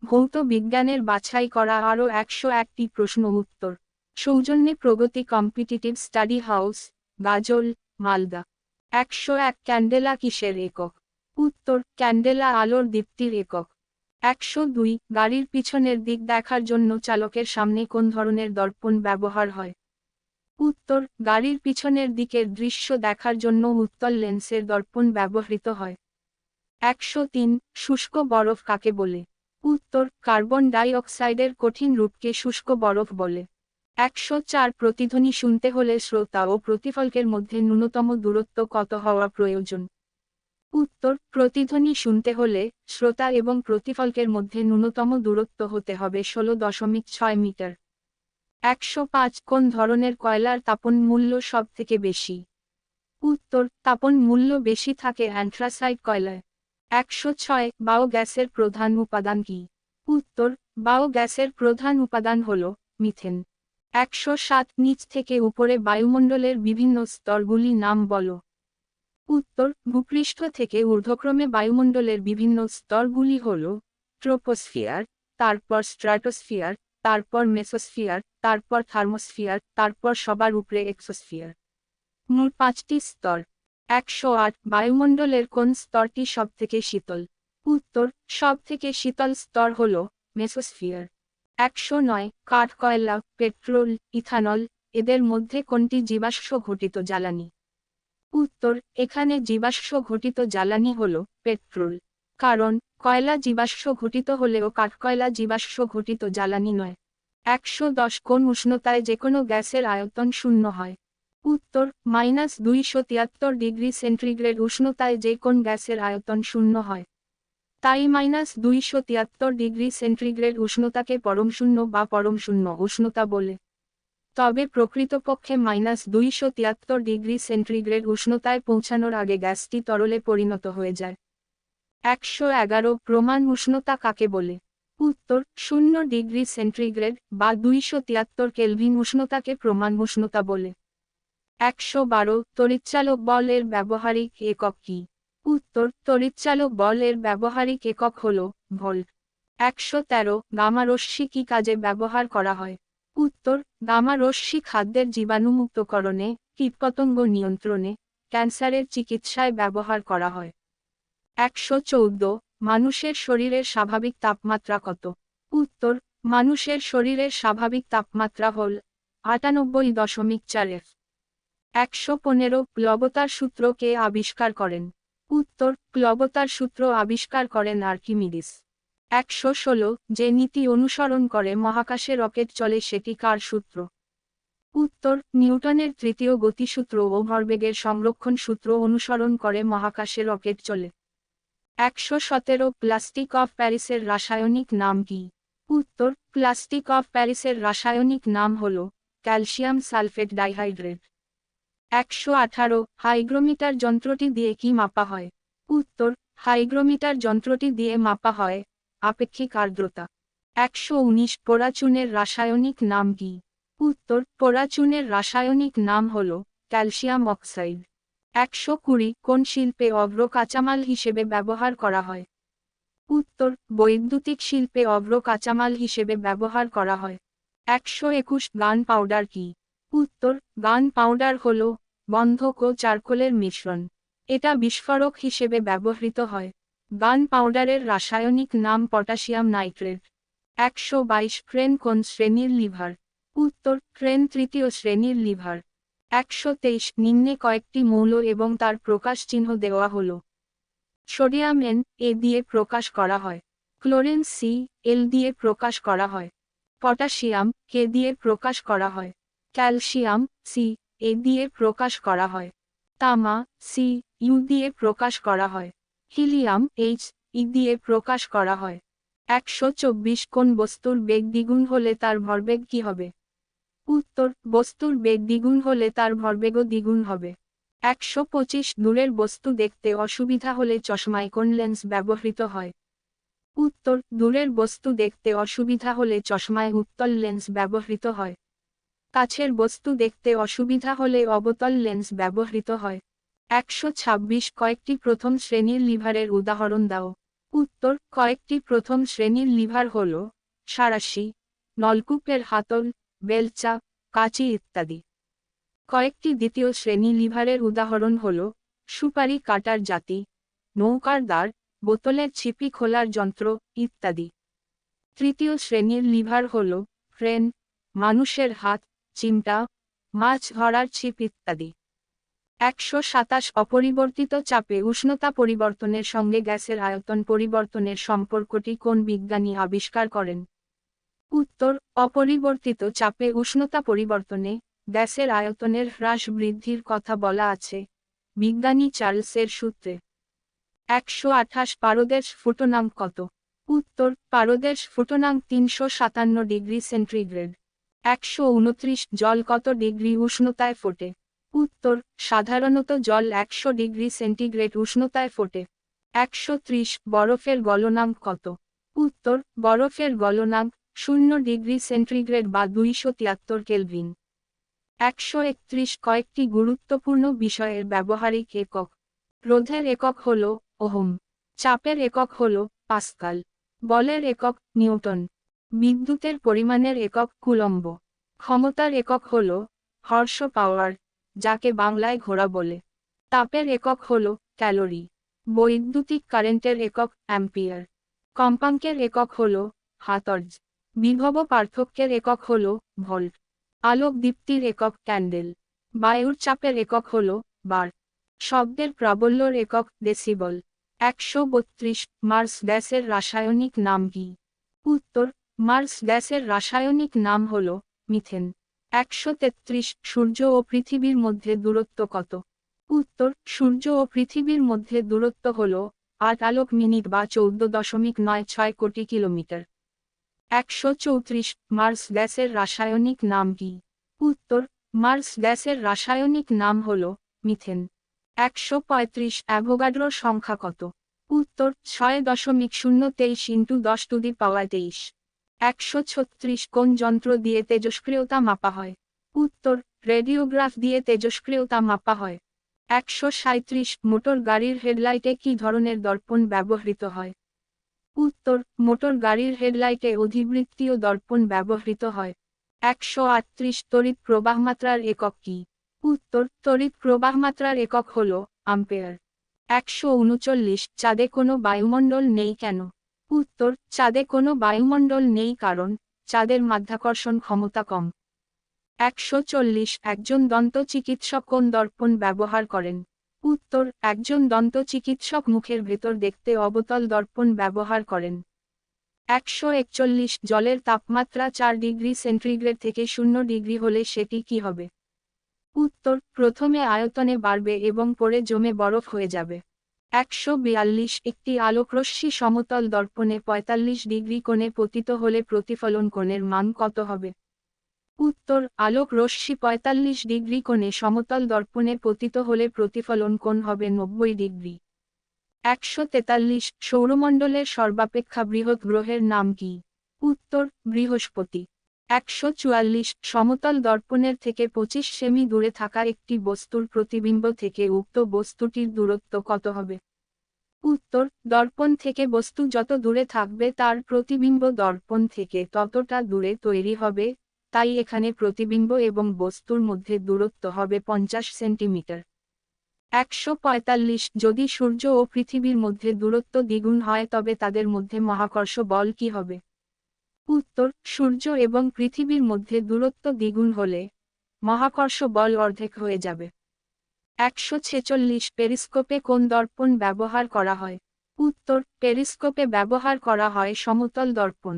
ভৌত বিজ্ঞানের বাছাই করা আরও 101টি প্রশ্ন উত্তর। সৌজন্যে প্রগতি কম্পিটিটিভ স্টাডি হাউস, গাজল, মালদা। 101 ক্যান্ডেলা কিসের একক? উত্তর ক্যান্ডেলা আলোর দীপ্তির একক। 102 গাড়ির পিছনের দিক দেখার জন্য চালকের সামনে কোন ধরনের দর্পণ ব্যবহার হয়? উত্তর গাড়ির পিছনের দিকের দৃশ্য দেখার জন্য উত্তল লেন্সের দর্পণ ব্যবহৃত হয়। 103 শুষ্ক বরফ কাকে বলে? উত্তর কার্বন ডাই অক্সাইডের কঠিন রূপকে শুষ্ক বরফ বলে। 104 প্রতিধ্বনি শুনতে হলে শ্রোতা ও প্রতিফলকের মধ্যে ন্যূনতম দূরত্ব কত হওয়া প্রয়োজন? উত্তর প্রতিধ্বনি শুনতে হলে শ্রোতা এবং প্রতিফলকের মধ্যে ন্যূনতম দূরত্ব হতে হবে 16.6 মিটার। 105 কোন ধরনের কয়লার তাপন মূল্য সবথেকে বেশি? উত্তর তাপন মূল্য বেশি থাকে অ্যান্থ্রাসাইট কয়লায়। 106 বায়োগ্যাসের প্রধান উপাদান কি? উত্তর বায়োগ্যাসের প্রধান উপাদান হল মিথেন। 107 নিচ থেকে উপরে বায়ুমণ্ডলের বিভিন্ন স্তরগুলি নাম বলো। উত্তর ভূপৃষ্ঠ থেকে ঊর্ধ্বক্রমে বায়ুমণ্ডলের বিভিন্ন স্তরগুলি হল ট্রোপোস্ফিয়ার, তারপর স্ট্র্যাটোস্ফিয়ার, তারপর মেসোস্ফিয়ার, তারপর থার্মোস্ফিয়ার, তারপর সবার উপরে এক্সোস্ফিয়ার। মোট 5টি স্তর। 108 বায়ুমণ্ডলের কোন স্তরটি সবথেকে শীতল? উত্তর সবথেকে শীতল স্তর হল মেসোস্ফিয়ার। 109 কাঠ, কয়লা, পেট্রোল, ইথানল এদের মধ্যে কোনটি জীবাশ্ম ঘটিত জ্বালানি? উত্তর এখানে জীবাশ্ম ঘটিত জ্বালানি হল পেট্রোল। কারণ কয়লা জীবাশ্ম ঘটিত হলেও কাঠকয়লা জীবাশ্ম ঘটিত জ্বালানি নয়। 110 কোন উষ্ণতায় যেকোনো গ্যাসের আয়তন শূন্য হয়? উত্তর -273 ডিগ্রি সেন্টিগ্রেড উষ্ণতায় যে কোন গ্যাসের আয়তন শূন্য হয়। তাই -273 ডিগ্রি সেন্টিগ্রেড উষ্ণতাকে পরমশূন্য বা পরমশূন্য উষ্ণতা বলে। তবে প্রকৃতপক্ষে -273 ডিগ্রি সেন্টিগ্রেড উষ্ণতায় পৌঁছানোর আগে গ্যাসটি তরলে পরিণত হয়ে যায়। 111 প্রমাণ উষ্ণতা কাকে বলে? উত্তর 0 ডিগ্রি সেন্টিগ্রেড বা 273 কেলভিন উষ্ণতাকে প্রমাণ উষ্ণতা বলে। 112 তড়িৎচালক বল এর ব্যবহারিক একক কি? উত্তর তড়িৎচালক বল এর ব্যবহারিক একক হল ভোল্ট। 113 গামা রশ্মি কি কাজে ব্যবহার করা হয়? উত্তর গামা রশ্মি খাদ্যের জীবাণুমুক্তকরণে, কীটপতঙ্গ নিয়ন্ত্রণে, ক্যান্সারের চিকিৎসায় ব্যবহার করা হয়। 114 মানুষের শরীরের স্বাভাবিক তাপমাত্রা কত? উত্তর মানুষের শরীরের স্বাভাবিক তাপমাত্রা হল 98.4 F। 115 প্লবতার সূত্র কে আবিষ্কার করেন? উত্তর প্লবতার সূত্র আবিষ্কার করেন আর্কিমিডিস। 116 যে নীতি অনুসরণ করে মহাকাশে রকেট চলে সেটি কার সূত্র? উত্তর নিউটনের তৃতীয় গতিসূত্র ও ভরবেগের সংরক্ষণ সূত্র অনুসরণ করে মহাকাশে রকেট চলে। 117 প্লাস্টিক অফ প্যারিসের রাসায়নিক নাম কি? উত্তর প্লাস্টিক অফ প্যারিসের রাসায়নিক নাম হল ক্যালসিয়াম সালফেট ডাইহাইড্রেট। 118 হাইগ্রোমিটার যন্ত্রটি দিয়ে কি মাপা হয়? উত্তর হাইগ্রোমিটার যন্ত্রটি দিয়ে মাপা হয় আপেক্ষিক আর্দ্রতা। 119 পোড়াচুনের রাসায়নিক নাম কি? উত্তর পোড়াচুনের রাসায়নিক নাম হল ক্যালসিয়াম অক্সাইড। 120 কোন শিল্পে অগ্র কাঁচামাল হিসেবে ব্যবহার করা হয়? উত্তর বৈদ্যুতিক শিল্পে অগ্র কাঁচামাল হিসেবে ব্যবহার করা হয়। 121 গান পাউডার কি? উত্তর গান পাউডার হল বন্ধক ও চারকোলের মিশ্রণ। এটা বিস্ফোরক হিসেবে ব্যবহৃত হয়। গান পাউডারের রাসায়নিক নাম পটাশিয়াম নাইট্রেট। 122 ক্রেন কোন শ্রেণীর লিভার? উত্তর ক্রেন তৃতীয় শ্রেণীর লিভার। 123 নিম্নে কয়েকটি মৌল এবং তার প্রকাশ চিহ্ন দেওয়া হল। সোডিয়াম N A দিয়ে প্রকাশ করা হয়। ক্লোরিন C L দিয়ে প্রকাশ করা হয়। পটাশিয়াম K দিয়ে প্রকাশ করা হয়। ক্যালসিয়াম C A দিয়ে প্রকাশ করা হয়। তামা C U দিয়ে প্রকাশ করা হয়। হিলিয়াম H E দিয়ে প্রকাশ করা হয়। 124 কোন বস্তুর বেগ দ্বিগুণ হলে তার ভরবেগ কি হবে? উত্তর বস্তুর বেগ দ্বিগুণ হলে তার ভরবেগও দ্বিগুণ হবে। 125 দূরের বস্তু দেখতে অসুবিধা হলে চশমায় কোন লেন্স ব্যবহৃত হয়? উত্তর দূরের বস্তু দেখতে অসুবিধা হলে চশমায় উত্তল লেন্স ব্যবহৃত হয়। কাছের বস্তু দেখতে অসুবিধা হলে অবতল লেন্স ব্যবহৃত হয়। 126 কয়েকটি প্রথম শ্রেণীর লিভারের উদাহরণ দাও। উত্তর কয়েকটি প্রথম শ্রেণীর লিভার হল সাঁড়াশি, নলকূপের হাতল, বেলচা, কাঁচি ইত্যাদি। কয়েকটি দ্বিতীয় শ্রেণী লিভারের উদাহরণ হল সুপারি কাটার জাতি, নৌকার দাঁড়, বোতলের ছিপি খোলার যন্ত্র ইত্যাদি। তৃতীয় শ্রেণীর লিভার হল ক্রেন, মানুষের হাত, চিমটা, মাছ ধরার ছিপ ইত্যাদি। 127 অপরিবর্তিত চাপে উষ্ণতা পরিবর্তনের সঙ্গে গ্যাসের আয়তন পরিবর্তনের সম্পর্কটি কোন বিজ্ঞানী আবিষ্কার করেন? উত্তর অপরিবর্তিত চাপে উষ্ণতা পরিবর্তনে গ্যাসের আয়তনের হ্রাস বৃদ্ধির কথা বলা আছে বিজ্ঞানী চার্লসের সূত্রে। 128 পারদের স্ফুটনাঙ্ক কত? উত্তর পারদের স্ফুটনাঙ্ক 357 ডিগ্রি সেন্টিগ্রেড। 129 জল কত ডিগ্রি উষ্ণতায় ফোটে? উত্তর সাধারণত জল 100 ডিগ্রি সেন্টিগ্রেড উষ্ণতায় ফোটে। 130 বরফের গলনাঙ্ক কত? উত্তর বরফের গলনাঙ্ক 0 ডিগ্রি সেন্টিগ্রেড বা 273 কেলভিন। 131 কয়েকটি গুরুত্বপূর্ণ বিষয়ের ব্যবহারিক একক। রোধের একক হল ওহম, চাপের একক হল পাস্কাল, বলের একক নিউটন, বিদ্যুতের পরিমাণের একক কুলম্ব, ক্ষমতার একক হল হর্স পাওয়ার, যাকে বাংলায় ঘোড়া বলে, তাপের একক হল ক্যালোরি, বৈদ্যুতিক কারেন্টের একক অ্যাম্পিয়ার, কম্পাঙ্কের একক হল হার্জ, বিভব পার্থক্যের একক হল ভোল্ট, আলোক দীপ্তির একক ক্যান্ডেল, বায়ুর চাপের একক হল বার, শব্দের প্রাবল্যর একক ডেসিবল। 132 মার্স গ্যাসের রাসায়নিক নাম কি? উত্তর মার্স গ্যাসের রাসায়নিক নাম হল মিথেন। 133 সূর্য ও পৃথিবীর মধ্যে দূরত্ব কত? উত্তর সূর্য ও পৃথিবীর মধ্যে দূরত্ব হল 8 আলোক মিনিট বা 14.96 কোটি কিলোমিটার। 134 মার্স গ্যাসের রাসায়নিক নাম কি? উত্তর মার্স গ্যাসের রাসায়নিক নাম হল মিথেন। 135 অ্যাভোগাড্রোর সংখ্যা কত? উত্তর 6.023 × 10⁻23। 136 কোন যন্ত্র দিয়ে তেজস্ক্রিয়তা মাপা হয়? উত্তর রেডিওগ্রাফ দিয়ে তেজস্ক্রিয়তা মাপা হয়। 137 মোটর গাড়ির হেডলাইটে কি ধরনের দর্পণ ব্যবহৃত হয়? উত্তর মোটর গাড়ির হেডলাইটে অধিবৃত্তীয় দর্পণ ব্যবহৃত হয়। 138 তড়িৎ প্রবাহমাত্রার একক কি? উত্তর তড়িৎ প্রবাহমাত্রার একক হল অ্যাম্পিয়ার। 139 চাঁদে কোনো বায়ুমণ্ডল নেই কেন? উত্তর চাঁদে কোনো বায়ুমণ্ডল নেই কারণ চাঁদের মাধ্যাকর্ষণ ক্ষমতা কম। 140 একজন দন্ত চিকিৎসক কোন দর্পণ ব্যবহার করেন? উত্তর একজন দন্ত চিকিৎসক মুখের ভেতর দেখতে অবতল দর্পণ ব্যবহার করেন। 141 জলের তাপমাত্রা 4 ডিগ্রি সেন্টিগ্রেড থেকে 0 ডিগ্রি হলে সেটি কি হবে? উত্তর প্রথমে আয়তনে বাড়বে এবং পরে জমে বরফ হয়ে যাবে। 142 একটি আলোকরশ্মি সমতল দর্পণে 45 ডিগ্রি কোণে পতিত হলে প্রতিফলন কোণের মান কত হবে? উত্তর আলোক রশ্মি 45 ডিগ্রি কোণে সমতল দর্পণে পতিত হলে প্রতিফলন কোণ হবে 90 ডিগ্রি। 143 সৌরমণ্ডলের সর্বাপেক্ষা বৃহৎ গ্রহের নাম কি? উত্তর বৃহস্পতি। 144 সমতল দর্পণের থেকে 25 সেমি দূরে থাকা একটি বস্তুর প্রতিবিম্ব থেকে উক্ত বস্তুটির দূরত্ব কত হবে? উত্তর দর্পণ থেকে বস্তু যত দূরে থাকবে তার প্রতিবিম্ব দর্পণ থেকে ততটা দূরে তৈরি হবে, তাই এখানে প্রতিবিম্ব এবং বস্তুর মধ্যে দূরত্ব হবে 50 সেন্টিমিটার। 145 যদি সূর্য ও পৃথিবীর মধ্যে দূরত্ব দ্বিগুণ হয় তবে তাদের মধ্যে মহাকর্ষ বল কি হবে? উত্তর সূর্য এবং পৃথিবীর মধ্যে দূরত্ব দ্বিগুণ হলে মহাকর্ষ বল অর্ধেক হয়ে যাবে। 146 পেরিস্কোপে কোন দর্পণ ব্যবহার করা হয়? উত্তর পেরিস্কোপে ব্যবহার করা হয় সমতল দর্পণ।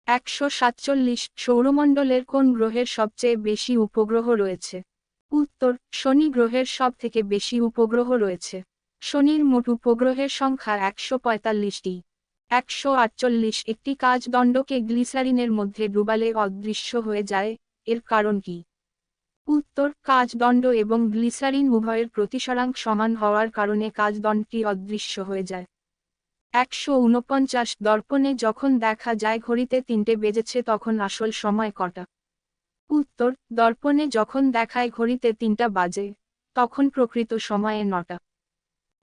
147 সৌরমণ্ডলের কোন গ্রহের সবচেয়ে বেশি উপগ্রহ রয়েছে? উত্তর শনি গ্রহের সব থেকে বেশি উপগ্রহ রয়েছে। শনির মোট উপগ্রহের সংখ্যা 145টি। 148 একটি কাচদণ্ডকে গ্লিসারিনের মধ্যে ডুবালে অদৃশ্য হয়ে যায়, এর কারণ কি? উত্তর কাচদণ্ড এবং গ্লিসারিন উভয়ের প্রতিসরাঙ্ক সমান হওয়ার কারণে কাচদণ্ডটি অদৃশ্য হয়ে যায়। 149 দর্পণে যখন দেখা যায় ঘড়িতে 3টে বেজেছে তখন আসল সময় কটা? উত্তর দর্পণে যখন দেখায় ঘড়িতে 3টা বাজে, তখন প্রকৃত সময়ে 9টা।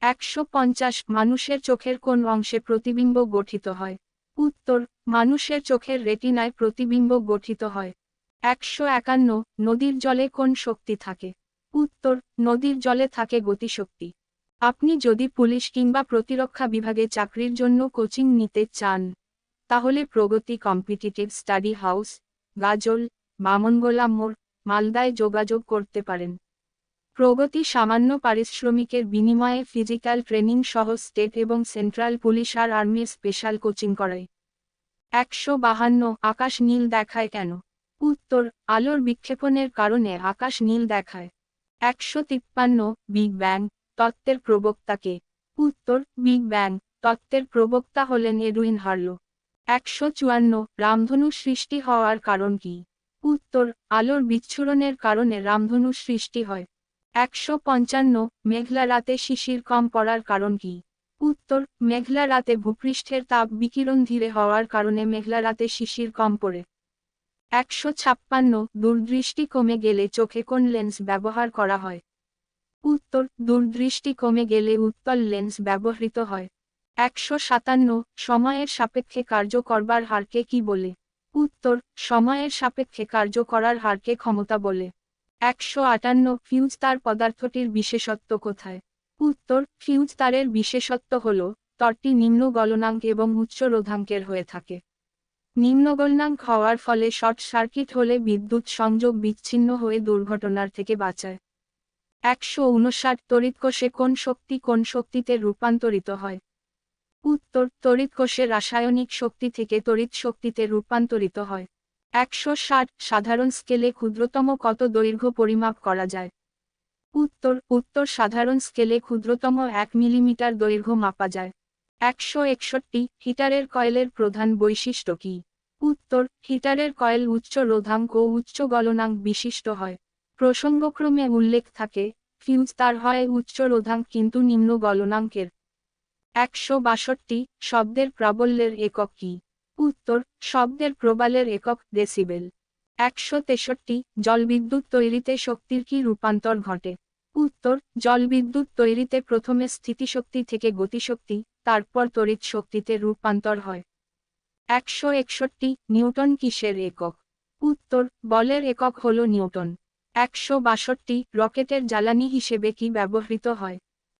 150 মানুষের চোখের কোন অংশে প্রতিবিম্ব গঠিত হয়? উত্তর, মানুষের চোখের রেটিনায় প্রতিবিম্ব গঠিত হয়। 151 নদীর জলে কোন শক্তি থাকে? উত্তর, নদীর জলে থাকে গতিশক্তি। আপনি যদি পুলিশ কিংবা প্রতিরক্ষা বিভাগে চাকরির জন্য কোচিং নিতে চান, তাহলে প্রগতি কম্পিটিটিভ স্টাডি হাউস, গাজল, বামনগোলা মোড়, মালদায় যোগাযোগ করতে পারেন। প্রগতি সামান্য পারিশ্রমিকের বিনিময়ে ফিজিক্যাল ট্রেনিং সহ স্টেট এবং সেন্ট্রাল পুলিশ আর আর্মির স্পেশাল কোচিং করায়। 152 আকাশ নীল দেখায় কেন? উত্তর, আলোর বিক্ষেপণের কারণে আকাশ নীল দেখায়। 153 বিগ ব্যাং তত্ত্বের প্রবক্তা কে? উত্তর, বিগ ব্যাং তত্ত্বের প্রবক্তা হলেন এডুইন হার্লো। 154 রামধনু সৃষ্টি হওয়ার কারণ কি? উত্তর, আলোর বিচ্ছুরণের কারণে রামধনু সৃষ্টি হয়। 155 মেঘলা রাতে শিশির কম পড়ার কারণ কি? উত্তর, মেঘলা রাতে ভূপৃষ্ঠের তাপ বিকিরণ ধীরে হওয়ার কারণে মেঘলা রাতে শিশির কম পড়ে। 156 দূরদৃষ্টি কমে গেলে চোখে কোন লেন্স ব্যবহার করা হয়? উত্তর, দূরদৃষ্টি কমে গেলে উত্তল লেন্স ব্যবহৃত হয়। 157 সময়ের সাপেক্ষে কার্য করবার হারকে কি বলে? উত্তর, সময়ের সাপেক্ষে কার্য করার হারকে ক্ষমতা বলে। 158 ফিউজ তার পদার্থটির বিশেষত্ব কোথায়? উত্তর, ফিউজ তারের বিশেষত্ব হল, তারটি নিম্ন গলনাঙ্ক এবং উচ্চ রোধাঙ্কের হয়ে থাকে। নিম্ন গলনাঙ্ক হওয়ার ফলে শর্ট সার্কিট হলে বিদ্যুৎ সংযোগ বিচ্ছিন্ন হয়ে দুর্ঘটনার থেকে বাঁচায়। 159 তড়িৎকোষে কোন শক্তিতে রূপান্তরিত হয়? উত্তর, তড়িৎকোষে রাসায়নিক শক্তি থেকে তড়িৎ শক্তিতে রূপান্তরিত হয়। 160 সাধারণ স্কেলে ক্ষুদ্রতম কত দৈর্ঘ্য পরিমাপ করা যায়? উত্তর সাধারণ স্কেলে ক্ষুদ্রতম 1 মিলিমিটার দৈর্ঘ্য মাপা যায়। 161 হিটারের কয়েলের প্রধান বৈশিষ্ট্য কি? উত্তর, হিটারের কয়েল উচ্চ রোধাঙ্ক ও উচ্চ গলনাঙ্ক বিশিষ্ট হয়। প্রসঙ্গক্রমে উল্লেখ থাকে, ফিউজ তার হয় উচ্চ রোধাঙ্ক কিন্তু নিম্ন গলনাঙ্কের। 162 শব্দের প্রাবল্যের একক কি? উত্তর, শব্দের প্রবালের একক ডেসিবেল। 163 জলবিদ্যুৎ তৈরিতে শক্তির কি রূপান্তর ঘটে? উত্তর, জলবিদ্যুৎ তৈরিতে প্রথমে স্থিতিশক্তি থেকে গতিশক্তি, তারপর তড়িৎ শক্তিতে রূপান্তর হয়। 161 নিউটন কিসের একক? উত্তর, বলের একক হল নিউটন। 162 রকেটের জ্বালানি হিসেবে কি ব্যবহৃত হয়?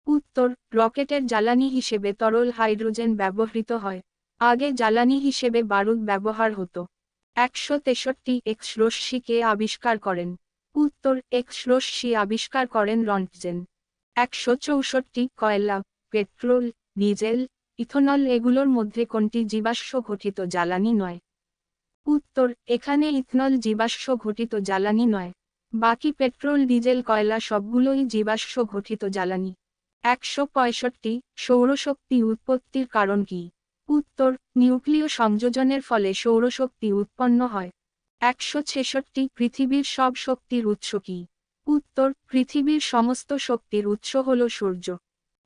উত্তর, রকেটের জ্বালানি হিসেবে তরল হাইড্রোজেন ব্যবহৃত হয়। আগে জ্বালানি হিসেবে বারুদ ব্যবহার হতো। 163 এক্স রশ্মি কে আবিষ্কার করেন? উত্তর, এক্স রশ্মি আবিষ্কার করেন রন্টজেন। 164 কয়লা, পেট্রোল, ডিজেল, ইথনল এগুলোর মধ্যে কোনটি জীবাশ্ম ঘটিত জ্বালানি নয়? উত্তর, এখানে ইথনল জীবাশ্ম ঘটিত জ্বালানি নয়। বাকি পেট্রোল, ডিজেল, কয়লা সবগুলোই জীবাশ্ম ঘটিত জ্বালানি। 165 সৌরশক্তি উৎপত্তির কারণ কি? উত্তর, নিউক্লিয় সংযোজনের ফলে সৌরশক্তি উৎপন্ন হয়। 166 পৃথিবীর সব শক্তির উৎস কি? উত্তর, পৃথিবীর সমস্ত শক্তির উৎস হল সূর্য।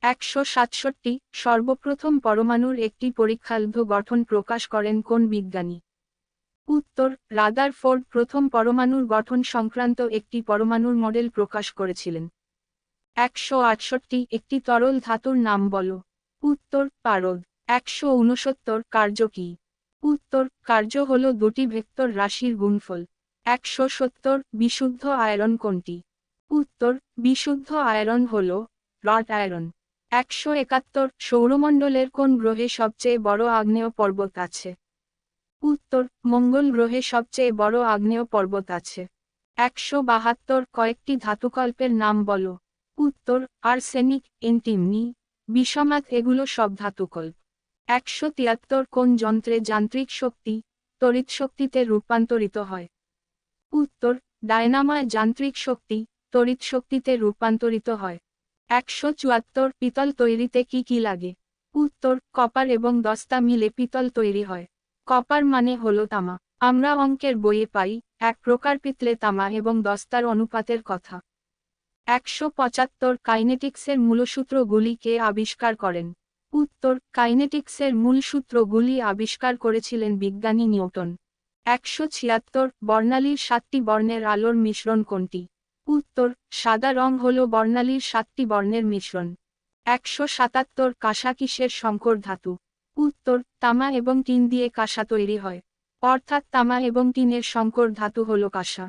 167 সর্বপ্রথম পরমাণুর একটি পরীক্ষালব্ধ গঠন প্রকাশ করেন কোন বিজ্ঞানী? উত্তর, রাদারফোর্ড প্রথম পরমাণুর গঠন সংক্রান্ত একটি পরমাণুর মডেল প্রকাশ করেছিলেন। 168 একটি তরল ধাতুর নাম বলো। উত্তর, পারদ। 169 কার্য কি? উত্তর, কার্য হল দুটি ভেক্টর রাশির গুণফল। 170 বিশুদ্ধ আয়রন কোনটি? উত্তর, বিশুদ্ধ আয়রন হল রড আয়রন। 171 সৌরমণ্ডলের কোন গ্রহে সবচেয়ে বড় আগ্নেয় পর্বত আছে? উত্তর, মঙ্গল গ্রহে সবচেয়ে বড় আগ্নেয় পর্বত আছে। 172 কয়েকটি ধাতুকল্পের নাম বলো। উত্তর, আর্সেনিক, এন্টিমনি, বিষমাত এগুলো সব ধাতুকল্প। 173 কোন যন্ত্রে যান্ত্রিক শক্তি তড়িৎ শক্তিতে রূপান্তরিত হয়? উত্তর, ডায়নামায় যান্ত্রিক শক্তি তড়িৎ শক্তিতে রূপান্তরিত হয়। 174 পিতল তৈরিতে কি কি লাগে? উত্তর, কপার এবং দস্তা মিলে পিতল তৈরি হয়। কপার মানে হলো তামা। আমরা অঙ্কের বইয়ে পাই, এক প্রকার পিতলে তামা এবং দস্তার অনুপাতের কথা। 175 কাইনেটিক্সের মূলসূত্রগুলি কে আবিষ্কার করেন? উত্তর, কাইনেটিক্সের মূলসূত্রগুলি আবিষ্কার করেছিলেন বিজ্ঞানী নিউটন। 176 বর্ণালীর 7টি বর্ণের আলোর মিশ্রণ কোনটি? উত্তর, সাদা রং হল বর্ণালীর 7টি বর্ণের মিশ্রণ। 177 কাঁসা কিসের সংকর ধাতু? উত্তর, তামা এবং টিন দিয়ে কাঁসা তৈরি হয়, অর্থাৎ তামা এবং টিনের সংকর ধাতু হল কাঁসা।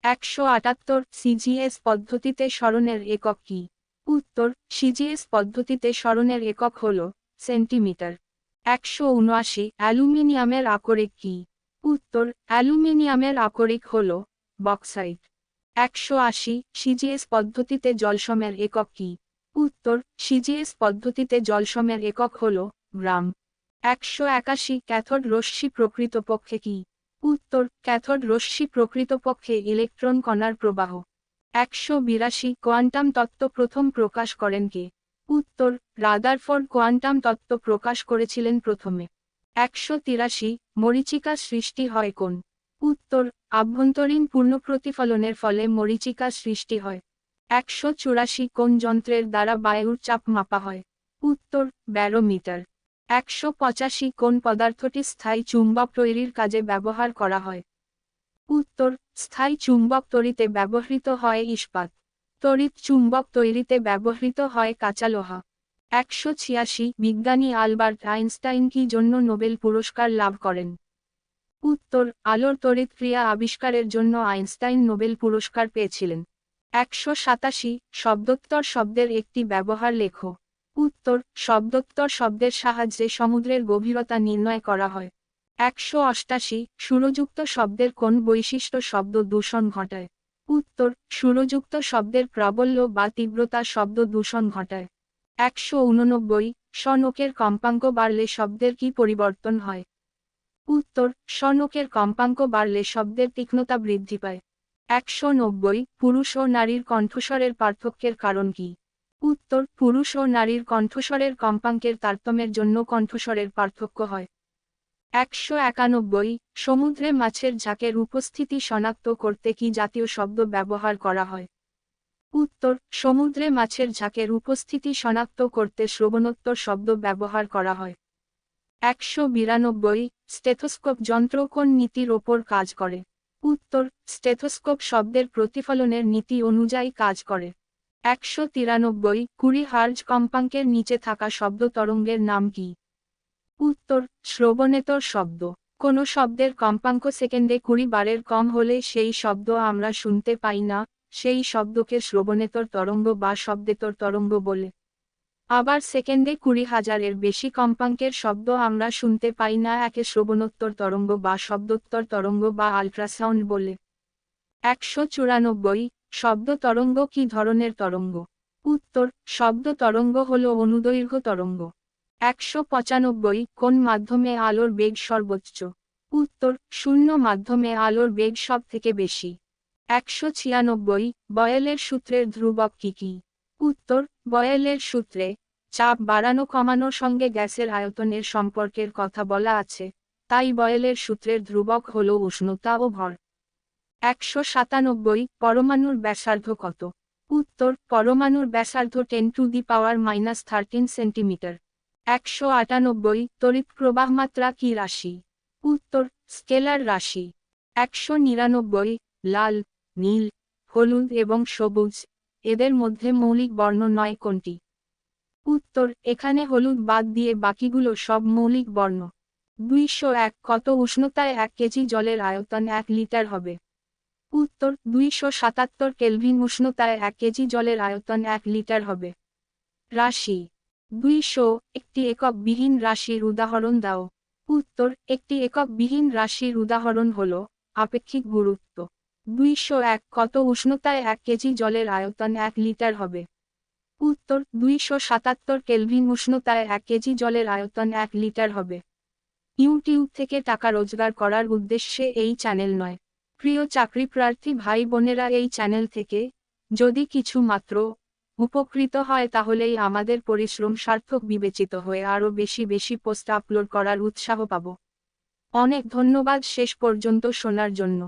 178 সিজিএস পদ্ধতিতে সরণের একক কি? উত্তর, সিজিএস পদ্ধতিতে সরণের একক হল সেন্টিমিটার। 179 অ্যালুমিনিয়ামের আকরিক কি? উত্তর, অ্যালুমিনিয়ামের আকরিক হল বক্সাইট। 180 সিজিএস পদ্ধতিতে জলসমের একক কি? উত্তর, সিজিএস পদ্ধতিতে জলসমের একক হল গ্রাম। 181 ক্যাথোড রশ্মি প্রকৃতপক্ষে কি? উত্তর, ক্যাথোড রশ্মি প্রকৃতপক্ষে ইলেকট্রন কণার প্রবাহ। 182 কোয়ান্টাম তত্ত্ব প্রথম প্রকাশ করেন কে? উত্তর, রাদারফোর্ড কোয়ান্টাম তত্ত্ব প্রকাশ করেছিলেন প্রথমে। 183 মরীচিকা সৃষ্টি হয় কোন? উত্তর, আভ্যন্তরীণ পূর্ণপ্রতিফলনের ফলে মরীচিকা সৃষ্টি হয়। 184 কোন যন্ত্রের দ্বারা বায়ুর চাপ মাপা হয়? উত্তর, ব্যারোমিটার। 185 কোন পদার্থটি স্থায়ী চুম্বক তৈরির কাজে ব্যবহার করা হয়? উত্তর, স্থায়ী চুম্বক তৈরিতে ব্যবহৃত হয় ইস্পাত। তড়িৎ চুম্বক তৈরিতে ব্যবহৃত হয় কাঁচা লোহা। 186 বিজ্ঞানী আলবার্ট আইনস্টাইন কি জন্য নোবেল পুরস্কার লাভ করেন? উত্তর, আলোর তড়িৎ ক্রিয়া আবিষ্কারের জন্য আইনস্টাইন নোবেল পুরস্কার পেয়েছিলেন। 187 শব্দোত্তর শব্দের একটি ব্যবহার লেখো। উত্তর, শব্দোত্তর শব্দের সাহায্যে সমুদ্রের গভীরতা নির্ণয় করা হয়। 188 সুরযুক্ত শব্দের কোন বৈশিষ্ট্য শব্দ দূষণ ঘটায়? উত্তর, সুরযুক্ত শব্দের প্রাবল্য বা তীব্রতা শব্দ দূষণ ঘটায়। 189 স্বনকের কম্পাঙ্ক বাড়লে শব্দের কি পরিবর্তন হয়? উত্তর, স্বনকের কম্পাঙ্ক বাড়লে শব্দের তীক্ষ্ণতা বৃদ্ধি পায়। 190 পুরুষ ও নারীর কণ্ঠস্বরের পার্থক্যের কারণ কি? উত্তর, পুরুষ ও নারীর কণ্ঠস্বরের কম্পাঙ্কের তারতম্যের জন্য কণ্ঠস্বরের পার্থক্য হয়। 191 সমুদ্রে মাছের ঝাঁকের উপস্থিতি শনাক্ত করতে কি জাতীয় শব্দ ব্যবহার করা হয়? উত্তর, সমুদ্রে মাছের ঝাঁকের উপস্থিতি শনাক্ত করতে শ্রবণোত্তর শব্দ ব্যবহার করা হয়। 192 স্টেথোস্কোপ যন্ত্র কোন নীতির ওপর কাজ করে? উত্তর, স্টেথোস্কোপ শব্দের প্রতিফলনের নীতি অনুযায়ী কাজ করে। 193 20 হার্জ কম্পাঙ্কের নিচে থাকা শব্দ তরঙ্গের নাম কি? উত্তর, শ্রবণেতর শব্দ। কোনো শব্দের কম্পাঙ্ক সেকেন্ডে 20 বারের কম হলে সেই শব্দ আমরা শুনতে পাই না, সেই শব্দকে শ্রবণেতর তরঙ্গ বা শব্দেতর তরঙ্গ বলে। আবার সেকেন্ডে 20,000-এর বেশি কম্পাঙ্কের শব্দ আমরা শুনতে পাই না, একে শ্রবণোত্তর তরঙ্গ বা শব্দোত্তর তরঙ্গ বা আল্ট্রাসাউন্ড বলে। 194 শব্দ তরঙ্গ কি ধরনের তরঙ্গ? উত্তর, শব্দ তরঙ্গ হল অনুদৈর্ঘ্য তরঙ্গ। 195 কোন মাধ্যমে আলোর বেগ সর্বোচ্চ? উত্তর, শূন্য মাধ্যমে আলোর বেগ সব থেকে বেশি। 196 বয়েলের সূত্রের ধ্রুবক কি কি? উত্তর, বয়েলের সূত্রে চাপ বাড়ানো কমানোর সঙ্গে গ্যাসের আয়তনের সম্পর্কের কথা বলা আছে, তাই বয়েলের সূত্রের ধ্রুবক হল উষ্ণতা ও ভর। 197 পরমাণুর ব্যাসার্ধ কত? উত্তর, পরমাণুর ব্যাসার্ধ 10⁻13 সেন্টিমিটার। 198 তড়িৎ প্রবাহ মাত্রা কি রাশি? উত্তর, স্কেলার রাশি। 199 লাল, নীল, হলুদ এবং সবুজ, এদের মধ্যে মৌলিক বর্ণ নয় কোনটি? উত্তর, এখানে হলুদ বাদ দিয়ে বাকিগুলো সব মৌলিক বর্ণ। 201 কত উষ্ণতায় 1 কেজি জলের আয়তন 1 লিটার হবে? উত্তর, 277 কেলভিন উষ্ণতায় 1 কেজি জলের আয়তন 1 লিটার হবে। রাশি 200 একটি একক বিহীন রাশির উদাহরণ দাও। উত্তর, একটি একক বিহীন রাশির উদাহরণ হল আপেক্ষিক গুরুত্ব। 201 কত উষ্ণতায় 1 কেজি জলের আয়তন 1 লিটার হবে? উত্তর, 277 কেলভিন উষ্ণতায় 1 কেজি জলের আয়তন 1 লিটার হবে। ইউটিউব থেকে টাকা রোজগার করার উদ্দেশ্যে এই চ্যানেল নয়। প্রিয় চাকরি প্রার্থী ভাই বোনেরা, এই চ্যানেল থেকে যদি কিছু মাত্র উপকৃত হয় তাহলেই আমাদের পরিশ্রম সার্থক বিবেচিত হয়ে আরও বেশি বেশি পোস্ট আপলোড করার উৎসাহ পাব। অনেক ধন্যবাদ শেষ পর্যন্ত শোনার জন্য।